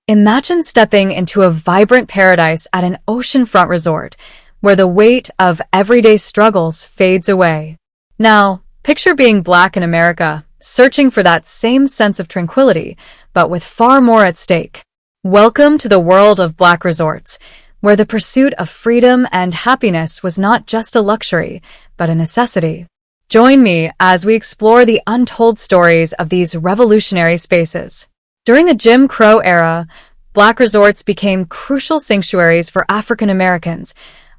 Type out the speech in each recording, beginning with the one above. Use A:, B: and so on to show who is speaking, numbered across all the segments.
A: Imagine stepping into a vibrant paradise at an oceanfront resort, where the weight of everyday struggles fades away. Now, picture being Black in America, searching for that same sense of tranquility, but with far more at stake. Welcome to the world of Black resorts, where the pursuit of freedom and happiness was not just a luxury, but a necessity. Join me as we explore the untold stories of these revolutionary spaces. During the Jim Crow era, Black resorts became crucial sanctuaries for African Americans,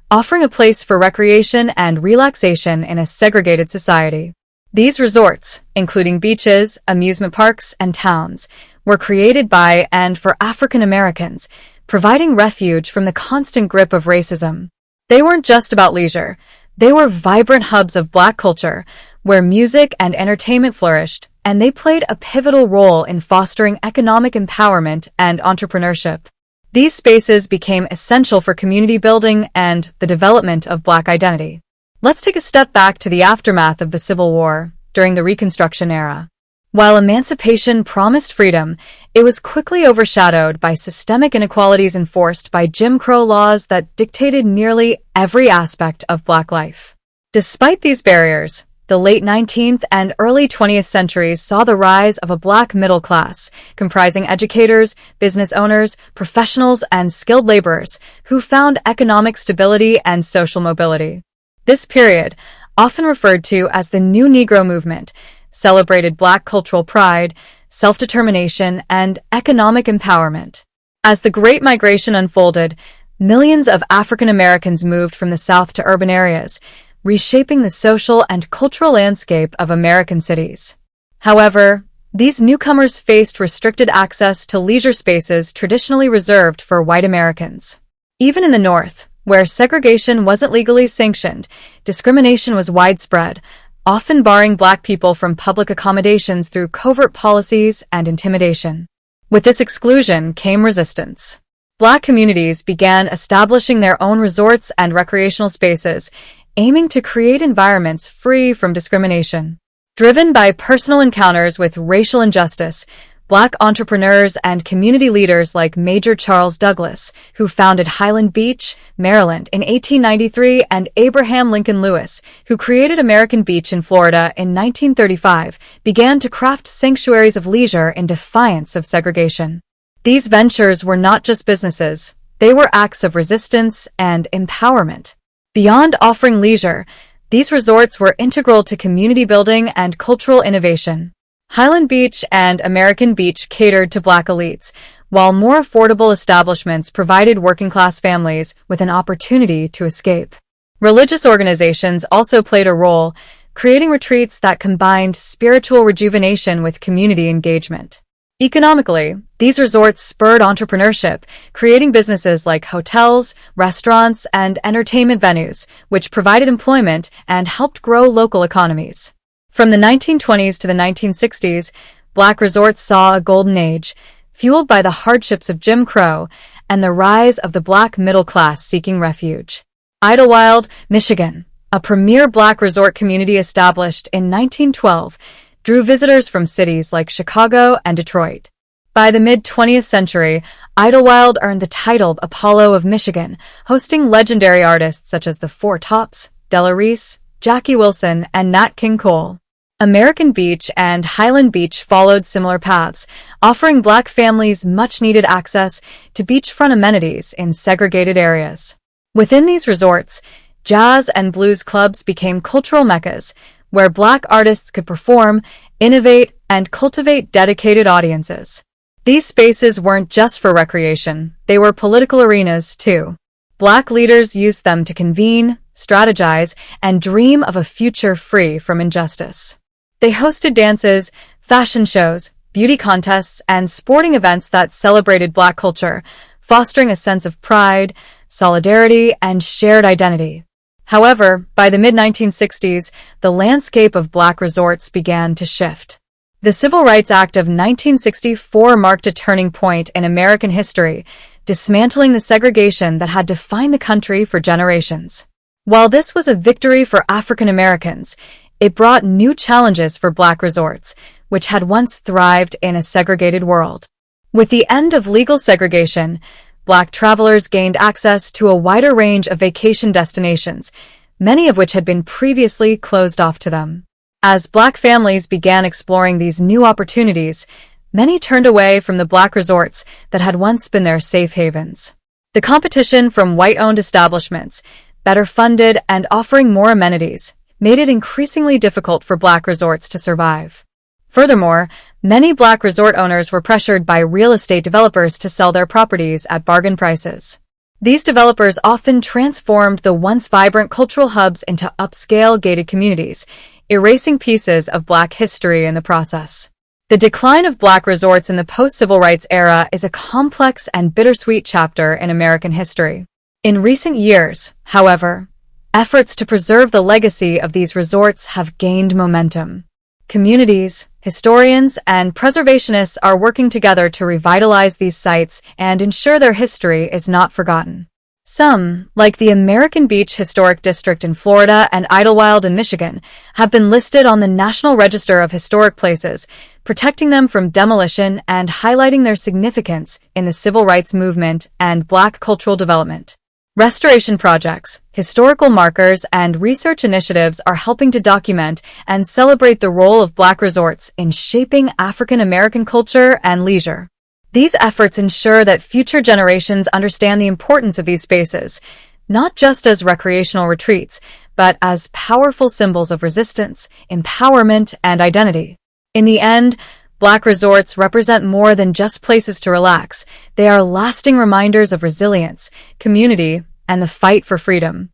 A: offering a place for recreation and relaxation in a segregated society. These resorts, including beaches, amusement parks, and towns, were created by and for African Americans, providing refuge from the constant grip of racism. They weren't just about leisure. They were vibrant hubs of Black culture, where music and entertainment flourished, and they played a pivotal role in fostering economic empowerment and entrepreneurship. These spaces became essential for community building and the development of Black identity. Let's take a step back to the aftermath of the Civil War, during the Reconstruction era. While emancipation promised freedom, it was quickly overshadowed by systemic inequalities enforced by Jim Crow laws that dictated nearly every aspect of Black life. Despite these barriers, the late 19th and early 20th centuries saw the rise of a Black middle class, comprising educators, business owners, professionals, and skilled laborers who found economic stability and social mobility. This period, often referred to as the New Negro Movement, celebrated Black cultural pride, self-determination, and economic empowerment. As the Great Migration unfolded, millions of African Americans moved from the South to urban areas, reshaping the social and cultural landscape of American cities. However, these newcomers faced restricted access to leisure spaces traditionally reserved for white Americans. Even in the North, where segregation wasn't legally sanctioned, discrimination was widespread, often barring Black people from public accommodations through covert policies and intimidation. With this exclusion came resistance. Black communities began establishing their own resorts and recreational spaces, aiming to create environments free from discrimination. Driven by personal encounters with racial injustice, Black entrepreneurs and community leaders like Major Charles Douglas, who founded Highland Beach, Maryland in 1893, and Abraham Lincoln Lewis, who created American Beach in Florida in 1935, began to craft sanctuaries of leisure in defiance of segregation. These ventures were not just businesses, they were acts of resistance and empowerment. Beyond offering leisure, these resorts were integral to community building and cultural innovation. Highland Beach and American Beach catered to Black elites, while more affordable establishments provided working-class families with an opportunity to escape. Religious organizations also played a role, creating retreats that combined spiritual rejuvenation with community engagement. Economically, these resorts spurred entrepreneurship, creating businesses like hotels, restaurants, and entertainment venues, which provided employment and helped grow local economies. From the 1920s to the 1960s, Black resorts saw a golden age, fueled by the hardships of Jim Crow and the rise of the Black middle class seeking refuge. Idlewild, Michigan, a premier Black resort community established in 1912, drew visitors from cities like Chicago and Detroit. By the mid-20th century, Idlewild earned the title Apollo of Michigan, hosting legendary artists such as the Four Tops, Della Reese, Jackie Wilson, and Nat King Cole. American Beach and Highland Beach followed similar paths, offering Black families much-needed access to beachfront amenities in segregated areas. Within these resorts, jazz and blues clubs became cultural meccas, where Black artists could perform, innovate, and cultivate dedicated audiences. These spaces weren't just for recreation, they were political arenas too. Black leaders used them to convene, strategize, and dream of a future free from injustice. They hosted dances, fashion shows, beauty contests, and sporting events that celebrated Black culture, fostering a sense of pride, solidarity, and shared identity. However, by the mid-1960s, the landscape of Black resorts began to shift. The Civil Rights Act of 1964 marked a turning point in American history, dismantling the segregation that had defined the country for generations. While this was a victory for African Americans, it brought new challenges for Black resorts, which had once thrived in a segregated world. With the end of legal segregation, Black travelers gained access to a wider range of vacation destinations, many of which had been previously closed off to them. As Black families began exploring these new opportunities, many turned away from the Black resorts that had once been their safe havens. The competition from white-owned establishments, better funded and offering more amenities, made it increasingly difficult for Black resorts to survive. Furthermore, many Black resort owners were pressured by real estate developers to sell their properties at bargain prices. These developers often transformed the once vibrant cultural hubs into upscale gated communities, erasing pieces of Black history in the process. The decline of Black resorts in the post-civil rights era is a complex and bittersweet chapter in American history. In recent years, however, efforts to preserve the legacy of these resorts have gained momentum. Communities, historians, and preservationists are working together to revitalize these sites and ensure their history is not forgotten. Some, like the American Beach Historic District in Florida and Idlewild in Michigan, have been listed on the National Register of Historic Places, protecting them from demolition and highlighting their significance in the civil rights movement and Black cultural development. Restoration projects, historical markers, and research initiatives are helping to document and celebrate the role of Black resorts in shaping African American culture and leisure. These efforts ensure that future generations understand the importance of these spaces, not just as recreational retreats, but as powerful symbols of resistance, empowerment, and identity. In the end, Black resorts represent more than just places to relax. They are lasting reminders of resilience, community, and the fight for freedom.